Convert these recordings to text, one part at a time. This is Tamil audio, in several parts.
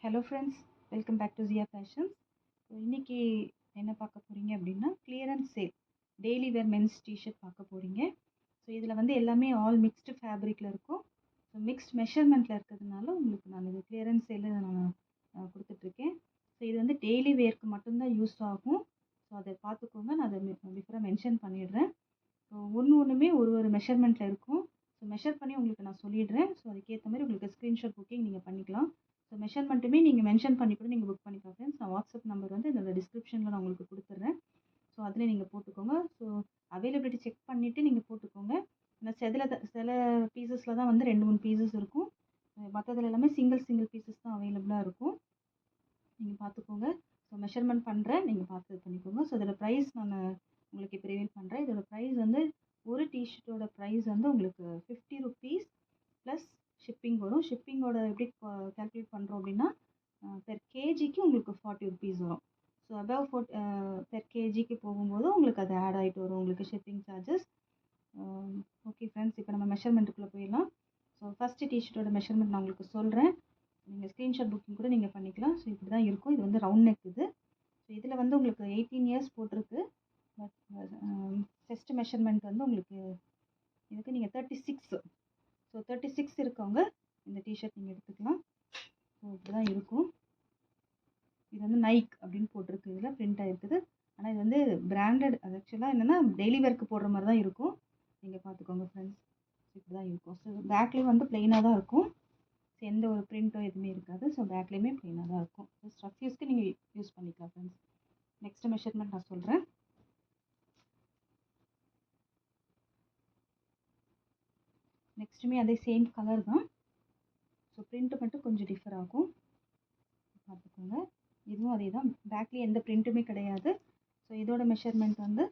Hello friends, welcome back to Jiya fashions. So இன்றைக்கி என்ன பார்க்க போகிறீங்க அப்படின்னா clearance sale daily wear men's T shirt பார்க்க போகிறீங்க. ஸோ இதில் வந்து எல்லாமே ஆல் மிக்ஸ்டு ஃபேப்ரிக்கில் இருக்கும். ஸோ மிக்ஸ்ட் மெஷர்மெண்ட்டில் இருக்கிறதுனால உங்களுக்கு நான் இது கிளியரன்ஸ் சேலில் நான் கொடுத்துட்ருக்கேன். ஸோ இது வந்து டெய்லி வேர்க்கு மட்டும்தான் யூஸ் ஆகும். ஸோ அதை பார்த்துக்கோங்க, நான் அதை பிஃபோராக மென்ஷன் பண்ணிடுறேன். ஸோ ஒன்றுமே ஒரு மெஷர்மெண்ட்டில் இருக்கும். ஸோ மெஷர் பண்ணி உங்களுக்கு நான் சொல்லிடுறேன். ஸோ அதுக்கேற்ற மாதிரி உங்களுக்கு ஸ்க்ரீன்ஷாட் புக்கிங் நீங்கள் பண்ணிக்கலாம். ஸோ மெஷர்மெண்ட்டுமே நீங்கள் மென்ஷன் பண்ணி கூட நீங்கள் புக் பண்ணிக்கலாம் ஃப்ரெண்ட்ஸ். நான் வாட்ஸ்அப் நம்பர் வந்து என்னோட டிஸ்கிரிப்ஷனில் நான் உங்களுக்கு கொடுத்துட்றேன். ஸோ அதில் நீங்கள் போட்டுக்கோங்க. ஸோ அவைலபிலிட்டி செக் பண்ணிவிட்டு நீங்கள் போட்டுக்கோங்க. ஏன்னா சில பீசஸில் தான் வந்து 2-3 பீசஸ் இருக்கும். மற்றதில் எல்லாமே சிங்கிள் பீசஸ் தான் அவைலபிளாக இருக்கும். நீங்கள் பார்த்துக்கோங்க. ஸோ மெஷர்மெண்ட் பண்ணுறேன், நீங்கள் பார்த்து இது பண்ணிக்கோங்க. ஸோ இதோட ப்ரைஸ் நான் உங்களுக்கு இப்போ ரிவீல் பண்ணுறேன். இதோட ப்ரைஸ் வந்து ஒரு டிஷர்ட்டோட ப்ரைஸ் வந்து உங்களுக்கு 50 ருபீஸ் ப்ளஸ் ஷிப்பிங் வரும். ஷிப்பிங்கோட எப்படி கால்குலேட் பண்ணுறோம் அப்படின்னா பெர் கேஜிக்கு உங்களுக்கு 40 ருபீஸ் வரும். ஸோ அபவ் பெர் கேஜிக்கு போகும்போது உங்களுக்கு அது ஆட் ஆகிட்டு வரும், உங்களுக்கு ஷிப்பிங் சார்ஜஸ். ஓகே ஃப்ரெண்ட்ஸ், இப்போ நம்ம மெஷர்மெண்ட்டுக்குள்ளே போயிடலாம். ஸோ ஃபஸ்ட்டு டிஷர்ட்டோட மெஷர்மெண்ட் நான் உங்களுக்கு சொல்கிறேன். நீங்கள் ஸ்க்ரீன்ஷாட் புக்கிங் கூட நீங்கள் பண்ணிக்கலாம். ஸோ இப்படி தான் இருக்கும். இது வந்து ரவுண்ட் நெக் இது. ஸோ இதில் வந்து உங்களுக்கு 18 இயர்ஸ் போட்டிருக்கு. பட் செஸ்ட் மெஷர்மெண்ட் வந்து உங்களுக்கு இதுக்கு நீங்கள் 36. ஸோ 36 இருக்கவங்க இந்த டிஷர்ட் நீங்கள் எடுத்துக்கலாம். ஸோ இப்படி தான் இருக்கும். இது வந்து நைக் அப்படின்னு போட்டிருக்கு, இதில் பிரிண்ட் ஆகிருக்குது. ஆனால் இது வந்து பிராண்டட். அது ஆக்சுவலாக என்னென்னா டெய்லி வேர்க்கு போடுற மாதிரி தான் இருக்கும். நீங்கள் பார்த்துக்கோங்க ஃப்ரெண்ட்ஸ். இப்படி தான் இருக்கும். ஸோ பேக்லேயும் வந்து ப்ளெயினாக தான் இருக்கும். ஸோ எந்த ஒரு பிரிண்ட்டோ எதுவுமே இருக்காது. ஸோ பேக்லேயுமே ப்ளெயினாக தான் இருக்கும். ஸோ ரஃப் யூஸ்க்கு நீங்கள் யூஸ் பண்ணிக்கலாம் ஃப்ரெண்ட்ஸ். நெக்ஸ்ட் மெஷர்மெண்ட் நான் சொல்கிறேன். நெக்ஸ்ட்டுமே அதே சேம் கலர் தான். ஸோ பிரிண்ட்டு மட்டும் கொஞ்சம் டிஃபர் ஆகும், பார்த்துக்கோங்க. இதுவும் அதே தான். பேக்லேயே எந்த பிரிண்ட்டுமே கிடையாது. ஸோ இதோட மெஷர்மெண்ட் வந்து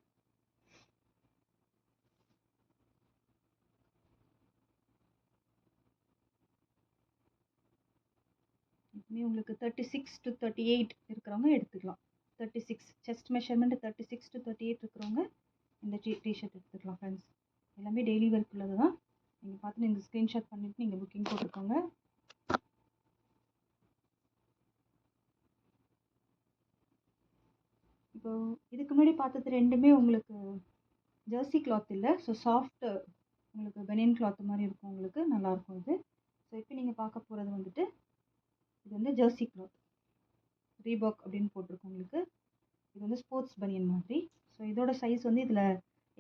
இப்போமே உங்களுக்கு 36 to 38 இருக்கிறவங்க எடுத்துக்கலாம். 36 செஸ்ட் மெஷர்மெண்ட் 36 to 38 இருக்கிறவங்க இந்த டிஷர்ட் எடுத்துக்கலாம் ஃப்ரெண்ட்ஸ். எல்லாமே டெய்லி வேர்க்கு உள்ளது தான். நீங்கள் பார்த்து நீங்கள் ஸ்க்ரீன்ஷாட் பண்ணிவிட்டு நீங்கள் புக்கிங் போட்டுக்கோங்க. இப்போ இதுக்கு முன்னாடி பார்த்தது ரெண்டுமே உங்களுக்கு ஜெர்சி கிளாத் இல்லை. ஸோ சாஃப்ட் உங்களுக்கு பெனியன் கிளாத் மாதிரி இருக்கும், உங்களுக்கு நல்லாயிருக்கும் இது. ஸோ இப்போ நீங்கள் பார்க்க போகிறது வந்துட்டு இது வந்து ஜெர்சி கிளாத் ரீபாக் அப்படின்னு போட்டிருக்கோம் உங்களுக்கு. இது வந்து ஸ்போர்ட்ஸ் பனியன் மாதிரி. ஸோ இதோட சைஸ் வந்து இதில்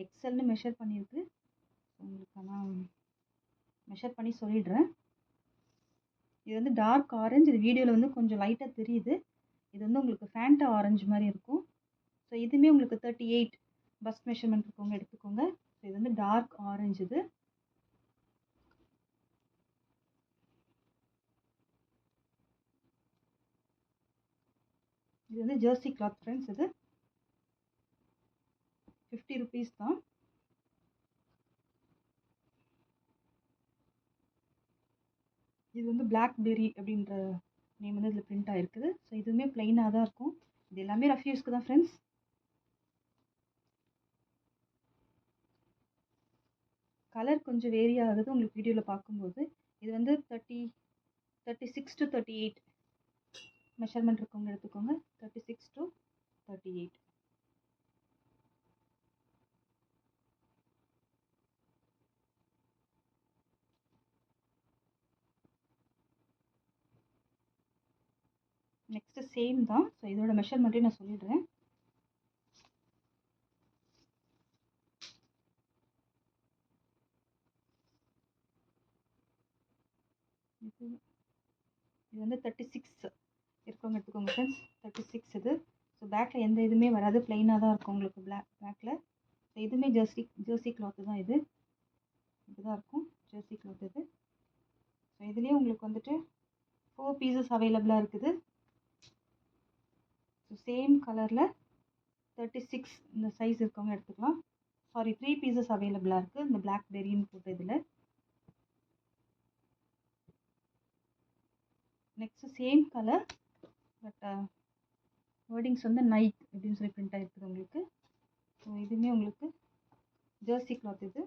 எக்ஸல்னு மெஷர் பண்ணியிருக்கு. உங்களுக்கு நான் மெஷர் பண்ணி சொல்லிடுறேன். இது வந்து டார்க் ஆரஞ்சு. இது வீடியோவில் வந்து கொஞ்சம் லைட்டாக தெரியுது. இது வந்து உங்களுக்கு ஃபேண்டா ஆரஞ்சு மாதிரி இருக்கும். ஸோ இதுவுமே உங்களுக்கு 38 பஸ்ட் மெஷர்மெண்ட் இருக்கவங்க எடுத்துக்கோங்க. ஸோ இது வந்து டார்க் ஆரஞ்சு. இது வந்து ஜெர்சி கிளாத் ஃப்ரெண்ட்ஸ். இது 50 ருபீஸ் தான். இது வந்து பிளாக்பெரி அப்படின்ற நேம் வந்து இதில் பிரிண்ட் ஆகிருக்குது. ஸோ இதுவுமே ப்ளைனாக தான் இருக்கும். இது எல்லாமே ரஃப் யூஸ்க்கு தான் ஃப்ரெண்ட்ஸ். கலர் கொஞ்சம் வேரி ஆகுது உங்களுக்கு வீடியோவில் பார்க்கும்போது. இது வந்து 36 to 38 மெஷர்மெண்ட் இருக்கவங்க எடுத்துக்கோங்க. 36 to 38. நெக்ஸ்ட்டு சேம் தான். ஸோ இதோட மெஷர்மெண்ட்டே நான் சொல்லிடுறேன். இது வந்து 36 இருக்கவங்க எடுத்துக்கோங்க ஃப்ரெண்ட்ஸ். 36 இது. ஸோ பேக்கில் எந்த இதுவுமே வராது, ப்ளைனாக தான் இருக்கும் உங்களுக்கு பேக்கில். ஸோ இதுவுமே ஜெர்சி கிளாத்து தான். இது இப்படி தான் இருக்கும் ஜெர்சி கிளாத் இது. ஸோ இதுலேயே உங்களுக்கு வந்துட்டு 4 பீசஸ் அவைலபிளாக இருக்குது. ஸோ சேம் கலரில் 36 இந்த சைஸ் இருக்கவங்க எடுத்துக்கலாம். சாரி, 3 பீசஸ் அவைலபிளாக இருக்குது இந்த பிளாக்பெரின்னு போட்ட இதில். Next same colour, but wordings வந்து நைக் அப்படின்னு சொல்லி பிரிண்ட் ஆகிருக்குது உங்களுக்கு. ஸோ இதுவுமே உங்களுக்கு ஜெர்சி கிளாத் இது.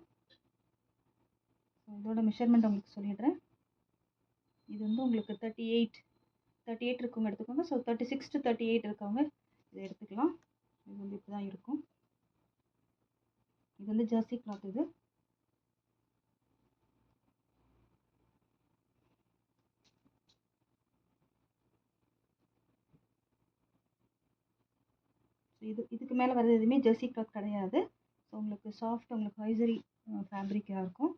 ஸோ இதோட மெஷர்மெண்ட் உங்களுக்கு சொல்லிடுறேன். இது வந்து உங்களுக்கு 38 38 இருக்கவங்க எடுத்துக்கோங்க. ஸோ 36 to 38 இருக்கவங்க இதை எடுத்துக்கலாம். இது வந்து இப்படி தான் இருக்கும். இது வந்து ஜெர்சி கிளாத் இது. இதுக்கு மேலே வர்றது எதுவுமே ஜெர்சி கிளாத் கிடையாது. ஸோ உங்களுக்கு சாஃப்ட், உங்களுக்கு ஹைசரி ஃபேப்ரிக்காக இருக்கும்.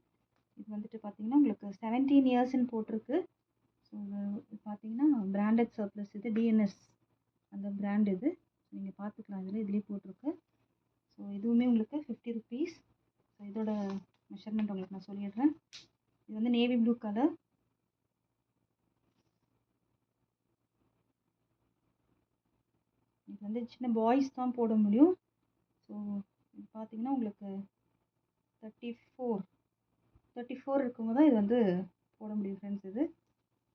இது வந்துட்டு பார்த்தீங்கன்னா உங்களுக்கு 17 இயர்ஸ்ன்னு போட்டிருக்கு. ஸோ இது பார்த்தீங்கன்னா பிராண்டட் சர்ப்ளஸ், இது டிஎன்எஸ் அந்த பிராண்ட் இது. நீங்கள் பார்த்துக்கலாம், இதுலேயே போட்டிருக்கு. ஸோ இதுவுமே உங்களுக்கு 50 ருபீஸ். ஸோ இதோட மெஷர்மெண்ட் உங்களுக்கு நான் சொல்லிடுறேன். இது வந்து நேவி ப்ளூ கலர். இது வந்து சின்ன பாய்ஸ் தான் போட முடியும். ஸோ இது பார்த்தீங்கன்னா உங்களுக்கு 34 இருக்கவங்க தான் இது வந்து போட முடியும் ஃப்ரெண்ட்ஸ். இது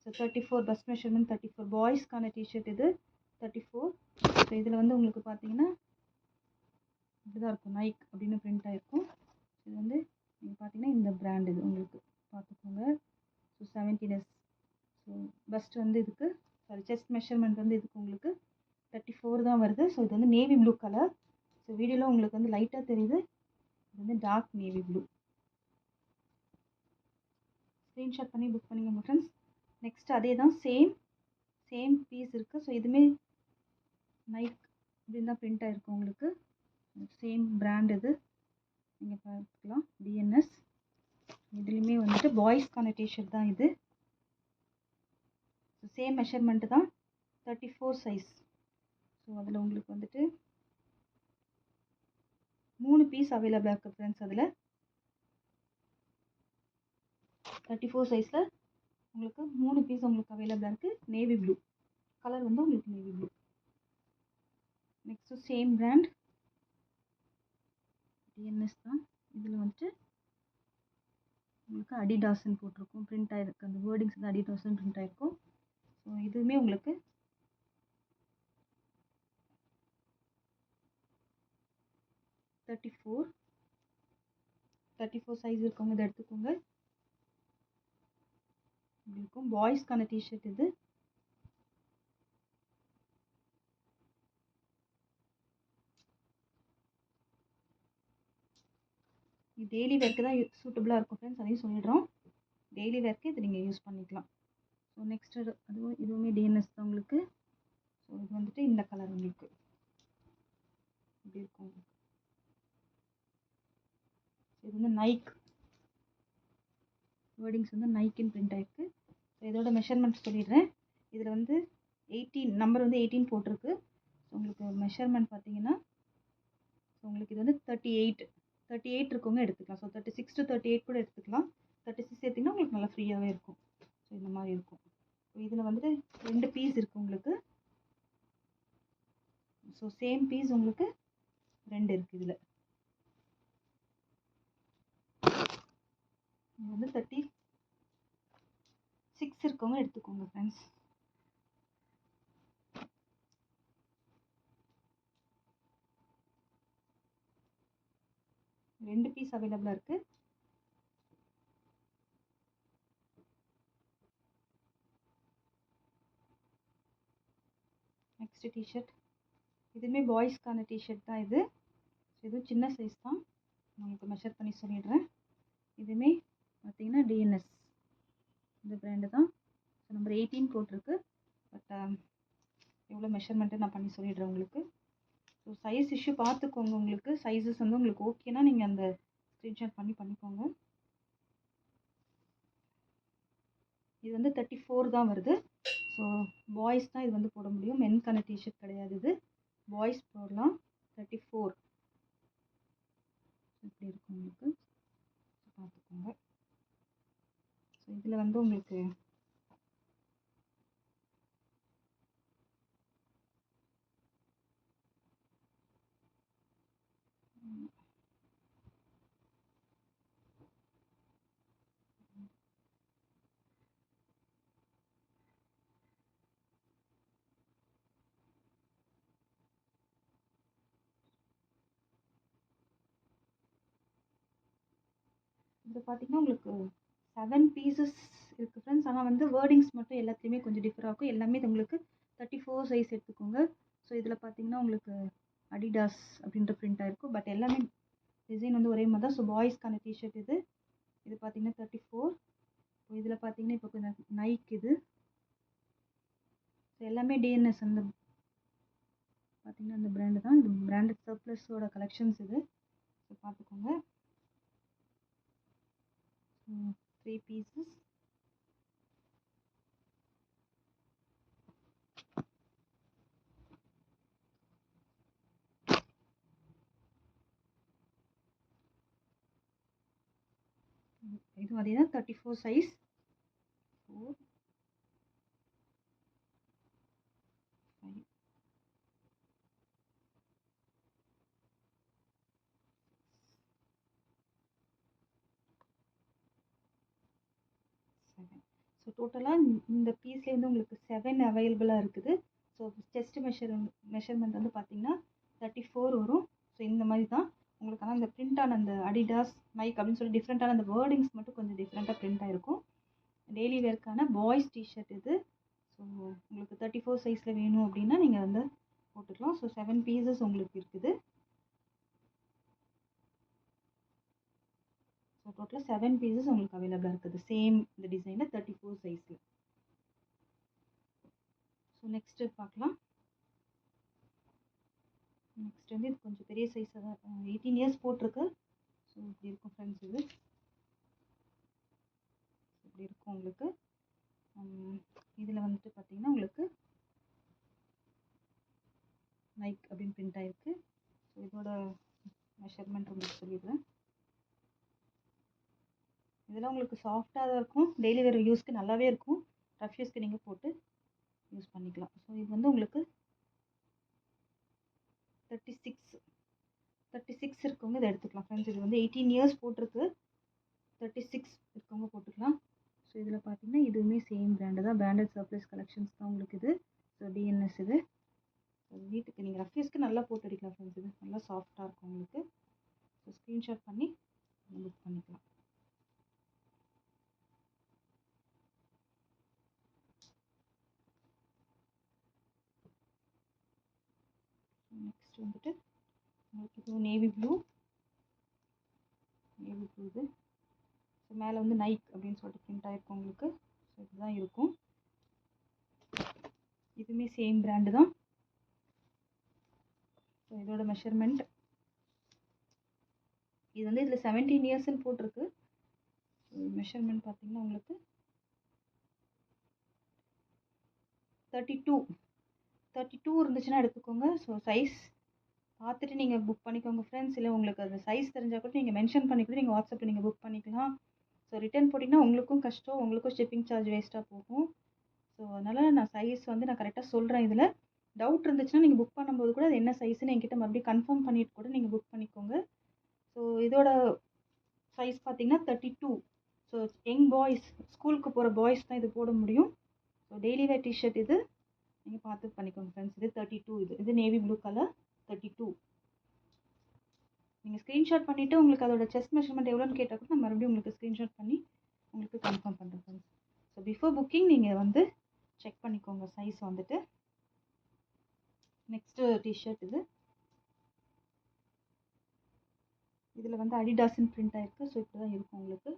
ஸோ 34 பஸ்ட் மெஷர்மெண்ட் 34 பாய்ஸ்க்கான டிஷர்ட் இது 34. ஸோ இதில் வந்து உங்களுக்கு பார்த்தீங்கன்னா இப்படி தான் இருக்கும், நைக் அப்படின்னு பிரிண்ட் ஆகிருக்கும். இது வந்து நீங்கள் பார்த்தீங்கன்னா இந்த பிராண்ட் இது உங்களுக்கு பார்த்துக்கோங்க. So 17s. ஸோ பஸ்ட் வந்து இதுக்கு செஸ்ட் மெஷர்மெண்ட் வந்து இதுக்கு உங்களுக்கு 34 தான் வருது. ஸோ இது வந்து நேவி ப்ளூ கலர். ஸோ வீடியோவில் உங்களுக்கு வந்து லைட்டாக தெரியுது, இது வந்து டார்க் நேவி ப்ளூ. ஸ்க்ரீன்ஷாட் பண்ணி புக் பண்ணிக்கோங்க ஃப்ரெண்ட்ஸ். நெக்ஸ்ட் அதே தான், சேம் பீஸ் இருக்குது. ஸோ இதுவுமே நைக் அப்படின்னு தான் பிரிண்ட் ஆகிருக்கும் உங்களுக்கு. சேம் பிராண்ட் இது, நீங்கள் பார்த்துக்கலாம், டிஎன்எஸ். இதுலேயுமே வந்துட்டு பாய்ஸ்க்கான டிஷர்ட் தான் இது. ஸோ சேம் மெஷர்மெண்ட்டு தான், 34 சைஸ். ஸோ அதில் உங்களுக்கு வந்துட்டு 3 பீஸ் அவைலபிளாக இருக்குது ஃப்ரெண்ட்ஸ். அதில் 34 சைஸில் உங்களுக்கு 3 பீஸ் உங்களுக்கு அவைலபிளாக இருக்குது. நேவி ப்ளூ கலர் வந்து உங்களுக்கு navy blue. Next same brand DNS தான். இதில் வந்துட்டு உங்களுக்கு அடிடாஸ்ன்னு போட்டிருக்கும், பிரிண்ட் ஆகிருக்கு. அந்த வேர்டிங்ஸ் வந்து அடிடாஸ்ன்னு பிரிண்ட் ஆகிருக்கும். ஸோ இதுவுமே உங்களுக்கு 34 சைஸ் இருக்கவங்க இதை எடுத்துக்கோங்க. இப்படி இருக்கும். பாய்ஸ்க்கான டிஷர்ட் இது. டெய்லி வேர்க்கு தான் சூட்டபுளாக இருக்கும் ஃப்ரெண்ட்ஸ், அதையும் சொல்லிடுறோம். டெய்லி வேர்க்கு இது நீங்கள் யூஸ் பண்ணிக்கலாம். ஸோ நெக்ஸ்ட்டு இதுவுமே டிஎன்எஸ் தான் உங்களுக்கு. ஸோ இது வந்துட்டு இந்த கலர் உங்களுக்கு இப்படி இருக்கும். இது வந்து நைக் வேர்டிங்ஸ் வந்து நைக்கின்னு பிரிண்ட் ஆகிருக்கு. ஸோ இதோட மெஷர்மெண்ட் சொல்லிடுறேன். இதில் வந்து 18 நம்பர் வந்து 18 போட்டிருக்கு. ஸோ உங்களுக்கு மெஷர்மெண்ட் பார்த்தீங்கன்னா உங்களுக்கு இது வந்து 38 இருக்கவங்க எடுத்துக்கலாம். ஸோ 36 to 38 கூட எடுத்துக்கலாம். 36 எடுத்திங்கன்னா உங்களுக்கு நல்லா ஃப்ரீயாகவே இருக்கும். ஸோ இந்த மாதிரி இருக்கும். ஸோ இதில் வந்துட்டு 2 பீஸ் இருக்குது உங்களுக்கு. ஸோ சேம் பீஸ் உங்களுக்கு 2 இருக்குது இதில். இது வந்து 36 இருக்கவங்க எடுத்துக்கோங்க ஃப்ரெண்ட்ஸ். ரெண்டு பீஸ் அவைலபிளாக இருக்குது. நெக்ஸ்ட் டிஷர்ட், இதுவுமே பாய்ஸ்க்கான டிஷர்ட் தான் இது. இதுவும் சின்ன சைஸ் தான், உங்களுக்கு மெஷர் பண்ணி சொல்லிடுறேன். இதுவுமே பார்த்தீங்கன்னா டிஎன்எஸ் இந்த பிராண்டு தான். ஸோ நம்பர் 18 போட்டிருக்கு. பட் எவ்வளோ மெஷர்மெண்ட்டு நான் பண்ணி சொல்லிடுறேன் உங்களுக்கு. ஸோ சைஸ் இஷ்யூ பார்த்துக்கோங்க. உங்களுக்கு சைஸஸ் வந்து உங்களுக்கு ஓகேனா நீங்கள் அந்த ஸ்க்ரீன்ஷாட் பண்ணிக்கோங்க. இது வந்து 34 தான் வருது. ஸோ பாய்ஸ் தான் இது வந்து போட முடியும், மென்க்கான டிஷர்ட் கிடையாது இது. பாய்ஸ் போடலாம். 34 இப்படி இருக்கும் உங்களுக்கு, பார்த்துக்கோங்க. ஸோ இதில் வந்து உங்களுக்கு இது பார்த்தீங்கன்னா உங்களுக்கு 7 பீசஸ் இருக்குது ஃப்ரெண்ட்ஸ். ஆனால் வந்து வேர்டிங்ஸ் மட்டும் எல்லாத்துலேயுமே கொஞ்சம் டிஃபர் ஆகும். எல்லாமே இது உங்களுக்கு 34 சைஸ் எடுத்துக்கோங்க. ஸோ இதில் பார்த்தீங்கன்னா உங்களுக்கு அடிடாஸ் அப்படின்ற பிரிண்ட் ஆயிருக்கும். பட் எல்லாமே டிசைன் வந்து ஒரே மாதிரி தான். ஸோ பாய்ஸ்க்கான டிஷர்ட் இது. இது பார்த்தீங்கன்னா 34. இதில் பார்த்தீங்கன்னா இப்போ கொஞ்சம் நைக் இது. ஸோ எல்லாமே டிஎன்எஸ் அந்த பார்த்தீங்கன்னா அந்த பிராண்டு தான். இது பிராண்டட் சர்ப்ளஸோட கலெக்ஷன்ஸ் இது. ஸோ பார்த்துக்கோங்க. 3 பீசஸ். இது அதே தான் 34 சைஸ். 4 5 7. ஸோ டோட்டலாக இந்த பீஸ்லேருந்து உங்களுக்கு 7 அவைலபிளாக இருக்குது. ஸோ செஸ்ட் மெஷர்மெண்ட் வந்து பார்த்தீங்கன்னா 34 வரும். ஸோ இந்த மாதிரி தான் உங்களுக்கு. ஆனால் இந்த பிரிண்டான அந்த அடிடாஸ் நைக் அப்படின்னு சொல்லி டிஃப்ரெண்ட்டான அந்த வேர்டிங்ஸ் மட்டும் கொஞ்சம் டிஃப்ரெண்ட்டாக பிரிண்ட் ஆகிருக்கும். டெய்லி வேர்க்கான பாய்ஸ் டிஷர்ட் இது. ஸோ உங்களுக்கு 34 சைஸில் வேணும் அப்படின்னா நீங்கள் வந்து போட்டுக்கலாம். ஸோ 7 பீசஸ் உங்களுக்கு இருக்குது. ஸோ டோட்டலாக 7 பீசஸ் உங்களுக்கு அவைலபிளாக இருக்குது. சேம் இந்த டிசைனில் 34 சைஸில். ஸோ நெக்ஸ்ட்டு பார்க்கலாம். நெக்ஸ்ட் வந்து இது கொஞ்சம் பெரிய சைஸாக தான் 18 இயர்ஸ் போட்டிருக்கு. ஸோ இப்படி இருக்கும் ஃப்ரெண்ட்ஸ். இது இப்படி இருக்கும் உங்களுக்கு. இதில் வந்துட்டு பார்த்தீங்கன்னா உங்களுக்கு நைக் அப்படின்னு பிரிண்ட் ஆகிருக்கு. ஸோ இதோட மெஷர்மெண்ட் உங்களுக்கு சொல்லிடுறேன். இதெல்லாம் உங்களுக்கு சாஃப்டாக தான் இருக்கும். டெய்லி வேர் யூஸ்க்கு நல்லாவே இருக்கும். ரஃப் யூஸ்க்கு நீங்கள் போட்டு யூஸ் பண்ணிக்கலாம். ஸோ இது வந்து உங்களுக்கு 36 இருக்கவங்க இதை எடுத்துக்கலாம் ஃப்ரெண்ட்ஸ். இது வந்து 18 இயர்ஸ் போட்டிருக்கு. 36 இருக்கவங்க போட்டுக்கலாம். ஸோ இதில் பார்த்தீங்கன்னா இதுவுமே சேம் பிராண்டு தான். பிராண்டட் சர்ப்ளஸ் கலெக்ஷன்ஸ் தான் உங்களுக்கு இது. ஸோ டிஎன்எஸ் இது. வீட்டுக்கு நீங்கள் ரஃப் யூஸ்க்கு நல்லா போட்டு அடிக்கலாம் ஃப்ரெண்ட்ஸ். இது நல்லா சாஃப்டாக இருக்கும் உங்களுக்கு. ஸோ ஸ்க்ரீன்ஷாட் பண்ணி புக் பண்ணிக்கலாம். நெக்ஸ்ட் வந்துட்டு உங்களுக்கு இது நேவி ப்ளூ இது. ஸோ மேலே வந்து நைக் அப்படின்னு சொல்லிட்டு பிரிண்ட் ஆகிருக்கும் உங்களுக்கு. ஸோ இதுதான் இருக்கும். இதுவுமே சேம் பிராண்டு தான். ஸோ இதோட மெஷர்மெண்ட் இது வந்து இதில் 17 இயர்ஸ்ன்னு போட்டிருக்கு. மெஷர்மெண்ட் பார்த்தீங்கன்னா உங்களுக்கு 32 இருந்துச்சுன்னா எடுத்துக்கோங்க. ஸோ சைஸ் பார்த்துட்டு நீங்கள் புக் பண்ணிக்கோங்க ஃப்ரெண்ட்ஸ். இல்லை உங்களுக்கு அந்த சைஸ் தெரிஞ்சால் கூட நீங்கள் மென்ஷன் பண்ணி கூட நீங்கள் வாட்ஸ்அப்பில் நீங்கள் புக் பண்ணிக்கலாம். ஸோ ரிட்டர்ன் போட்டிங்கன்னா உங்களுக்கும் கஷ்டம், உங்களுக்கும் ஷிப்பிங் சார்ஜ் வேஸ்ட்டாக போகும். ஸோ அதனால் நான் சைஸ் வந்து நான் கரெக்டாக சொல்கிறேன். இதில் டவுட் இருந்துச்சுன்னா நீங்கள் புக் பண்ணும்போது கூட அது என்ன சைஸ்ன்னு என்கிட்ட மறுபடியும் கன்ஃபார்ம் பண்ணிட்டு கூட நீங்கள் புக் பண்ணிக்கோங்க. ஸோ இதோட சைஸ் பார்த்தீங்கன்னா 32. ஸோ யங் பாய்ஸ், ஸ்கூலுக்கு போகிற பாய்ஸ் தான் இது போட முடியும். ஸோ டெய்லி வேர் டிஷர்ட் இது. நீங்கள் பார்த்து பண்ணிக்கோங்க ஃப்ரெண்ட்ஸ். இது 32. இது நேவி ப்ளூ கலர் 32. நீங்கள் ஸ்க்ரீன்ஷாட் பண்ணிவிட்டு உங்களுக்கு அதோட செஸ்ட் மெஷர்மெண்ட் எவ்வளோன்னு கேட்டால் கூட நான் மறுபடியும் உங்களுக்கு ஸ்க்ரீன்ஷாட் பண்ணி உங்களுக்கு கன்ஃபார்ம் பண்ணுறேன் ஃப்ரெண்ட்ஸ். ஸோ பிஃபோர் புக்கிங் நீங்கள் வந்து செக் பண்ணிக்கோங்க சைஸ் வந்துட்டு. நெக்ஸ்ட்டு டிஷர்ட் இது. இதில் வந்து அடிடாஸ்ன்னு பிரிண்ட் ஆகிருக்கு. ஸோ இப்படி தான் இருக்கும் உங்களுக்கு.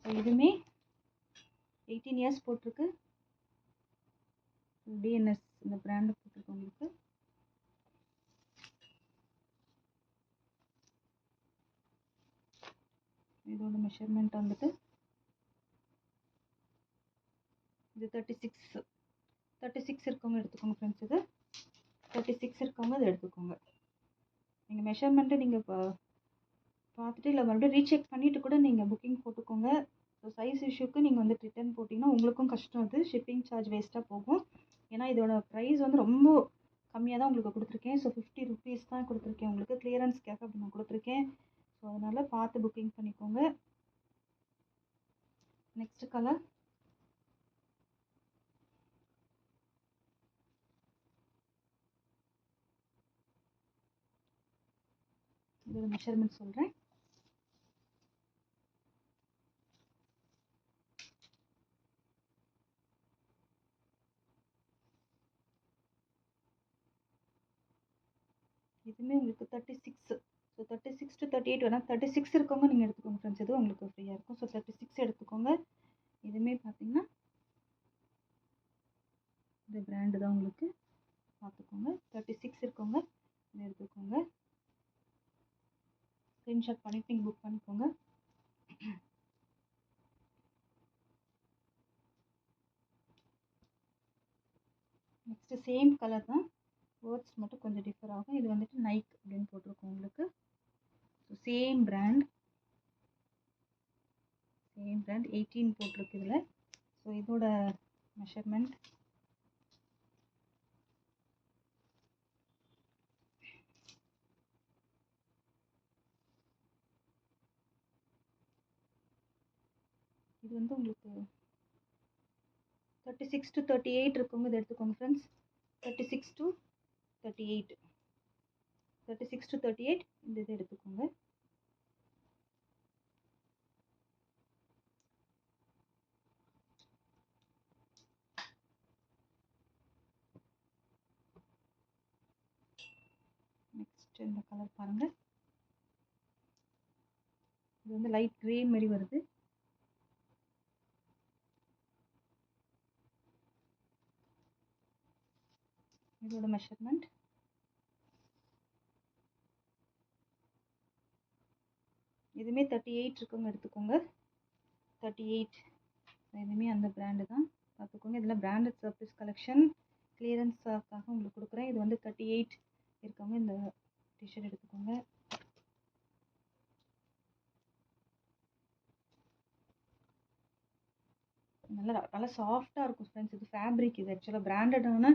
ஸோ இதுவுமே 18 இயர்ஸ் போட்டிருக்கு. டிஎன்எஸ் இந்த பிராண்டு போட்டிருக்கு உங்களுக்கு. இதோட மெஷர்மெண்ட் வந்துட்டு இது 36 இருக்கவங்க எடுத்துக்கோங்க ஃப்ரெண்ட்ஸ். இது 36 இருக்கவங்க அதை எடுத்துக்கோங்க. நீங்கள் மெஷர்மெண்ட்டு நீங்கள் இப்போ பார்த்துட்டு இல்லை மறுபடியும் ரீசெக் பண்ணிவிட்டு கூட நீங்கள் புக்கிங் போட்டுக்கோங்க. ஸோ சைஸ் இஷ்யூக்கு நீங்கள் வந்து ரிட்டர்ன் போட்டிங்கன்னா உங்களுக்கும் கஷ்டம். அது ஷிப்பிங் சார்ஜ் வேஸ்ட்டாக போகும். ஏன்னா இதோட ப்ரைஸ் வந்து ரொம்ப கம்மியாக தான் உங்களுக்கு கொடுத்துருக்கேன். ஸோ 50 ருபீஸ் தான் கொடுத்துருக்கேன் உங்களுக்கு. கிளியரன்ஸ்க்காக அப்படி நான் கொடுத்துருக்கேன். ஸோ அதனால் பார்த்து புக்கிங் பண்ணிக்கோங்க. நெக்ஸ்ட் கலர் இதோட மெஷர்மெண்ட் சொல்கிறேன். இதுவுமே உங்களுக்கு 36. ஸோ 36 to 38 வேணால் 36 இருக்கவங்க நீங்கள் எடுத்துக்கோங்க ஃப்ரெண்ட்ஸ். இதுவும் உங்களுக்கு ஃப்ரீயாக இருக்கும். ஸோ 36 எடுத்துக்கோங்க. இதுவுமே பார்த்தீங்கன்னா இந்த பிராண்டு தான் உங்களுக்கு, பார்த்துக்கோங்க. 36 இருக்கவங்க இதை எடுத்துக்கோங்க. ஸ்க்ரீன்ஷாட் பண்ணிவிட்டு நீங்கள் புக் பண்ணிக்கோங்க. நெக்ஸ்ட்டு சேம் கலர் தான், வேர்ட்ஸ் மட்டும் கொஞ்சம் டிஃபர் ஆகும். இது வந்துட்டு நைக் அப்படின்னு போட்டிருக்கோம் உங்களுக்கு. ஸோ சேம் பிராண்ட் 18 போட்டிருக்கு இதில். ஸோ இதோட மெஷர்மெண்ட் இது வந்து உங்களுக்கு 36 to 38 இருக்கவங்க இதை எடுத்துக்கோங்க ஃப்ரெண்ட்ஸ். 36 to 38 இந்த இதை எடுத்துக்கோங்க. நெக்ஸ்ட் இந்த கலர் பாருங்கள். இது வந்து லைட் கிரே மாதிரி வருது. இதோட மெஷர்மெண்ட் இதுவுமே 38 இருக்கவங்க எடுத்துக்கோங்க. 38 இதுவுமே அந்த பிராண்டு தான், பார்த்துக்கோங்க. இதில் பிராண்டட் சர்ப்ரைஸ் கலெக்ஷன் கிளியரன்ஸாக உங்களுக்கு கொடுக்குறேன். இது வந்து 38 இருக்கவங்க இந்த டிஷர்ட் எடுத்துக்கோங்க. நல்லா சாஃப்டாக இருக்கும் ஃப்ரெண்ட்ஸ். இது ஃபேப்ரிக், இது ஆக்சுவலாக பிராண்டடான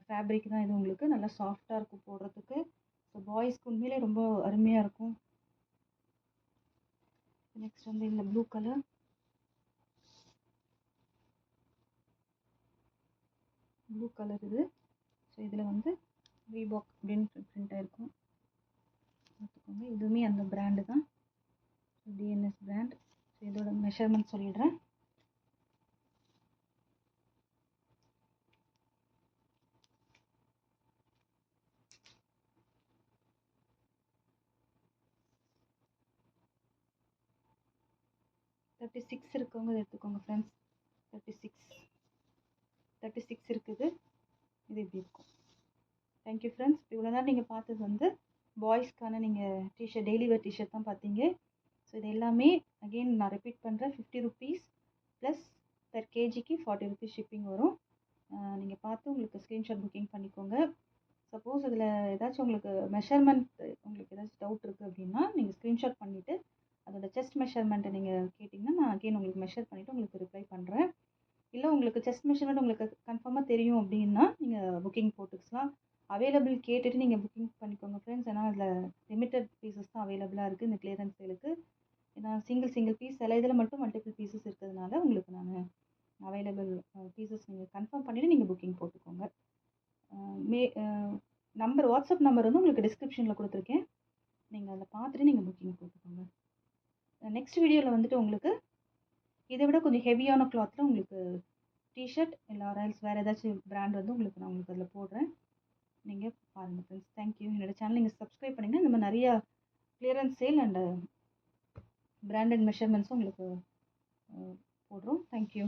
ஃபேப்ரிக் தான். இது உங்களுக்கு நல்லா சாஃப்டாக இருக்கும் போடுறதுக்கு. ஸோ பாய்ஸ்க்கு உண்மையிலே ரொம்ப அருமையாக இருக்கும். நெக்ஸ்ட் வந்து இந்த ப்ளூ கலர், இது. ஸோ இதில் வந்து ரீபாக் அப்படின்னு பிரிண்ட் ஆகிருக்கும், பார்த்துக்கோங்க. இதுவுமே அந்த பிராண்டு தான், டிஎன்எஸ் பிராண்ட். ஸோ இதோட மெஷர்மெண்ட் சொல்லிடுறேன். தேர்ட்டி சிக்ஸ் இருக்கவங்க இதை எடுத்துக்கோங்க ஃப்ரெண்ட்ஸ். 36 இருக்குது. இது இப்படி இருக்கும். Thank you friends. இவ்வளோ நேரம் நீங்கள் பார்த்தது வந்து பாய்ஸ்க்கான நீங்கள் டிஷர்ட், டெய்லி வேர் டிஷர்ட் தான் பார்த்தீங்க. ஸோ இது எல்லாமே அகெயின் நான் ரிப்பீட் பண்ணுறேன், 50 rupees plus per kgக்கு 40 rupees shipping வரும். நீங்கள் பார்த்து உங்களுக்கு ஸ்க்ரீன்ஷாட் புக்கிங் பண்ணிக்கோங்க. சப்போஸ் இதில் ஏதாச்சும் உங்களுக்கு மெஷர்மெண்ட், உங்களுக்கு ஏதாச்சும் டவுட் இருக்குது அப்படின்னா நீங்கள் ஸ்க்ரீன்ஷாட் பண்ணிவிட்டு அதோட செஸ்ட் மெஷர்மெண்ட்டை நீங்கள் கேட்டிங்கன்னா நான் அகெயின் உங்களுக்கு மெஷர் பண்ணிவிட்டு உங்களுக்கு ரிப்ளை பண்ணுறேன். இல்லை உங்களுக்கு செஸ்ட் மெஷர்மெண்ட் உங்களுக்கு கன்ஃபார்மாக தெரியும் அப்படின்னா நீங்கள் புக்கிங் போட்டுக்கலாம். அவைலபிள் கேட்டுட்டு நீங்கள் புக்கிங் பண்ணிக்கோங்க ஃப்ரெண்ட்ஸ். ஏன்னா அதில் லிமிட்டட் பீசஸ் தான் அவைலபிளாக இருக்குது இந்த கிளியரன்ஸ் சேலுக்கு. ஏன்னா சிங்கிள் பீஸ் சில இதில் மட்டும் மல்டிபிள் பீசஸ் இருக்கிறதுனால உங்களுக்கு நான் அவைலபிள் பீசஸ் நீங்கள் கன்ஃபார்ம் பண்ணிவிட்டு நீங்கள் புக்கிங் போட்டுக்கோங்க. வாட்ஸ்அப் நம்பர் வந்து உங்களுக்கு டிஸ்கிரிப்ஷனில் கொடுத்துருக்கேன். நீங்கள் அதில் பார்த்துட்டு நீங்கள் புக்கிங் போட்டுக்கோங்க. நெக்ஸ்ட் வீடியோவில் வந்துட்டு உங்களுக்கு இதை விட கொஞ்சம் ஹெவியான கிளாத்தில் உங்களுக்கு டிஷர்ட் இல்லை ஆர்எல்ஸ் வேறு ஏதாச்சும் பிராண்ட் வந்து உங்களுக்கு நான் உங்களுக்கு அதில் போடுறேன். நீங்கள் பாருங்கள் ஃப்ரெண்ட்ஸ். தேங்க்யூ. என்னோடய சேனல் நீங்கள் சப்ஸ்கிரைப் பண்ணிங்கன்னா இந்த மாதிரி நிறையா கிளியரன்ஸ் சேல் அண்ட் பிராண்டட் மெஷர்மெண்ட்ஸும் உங்களுக்கு போடுறோம். தேங்க்யூ.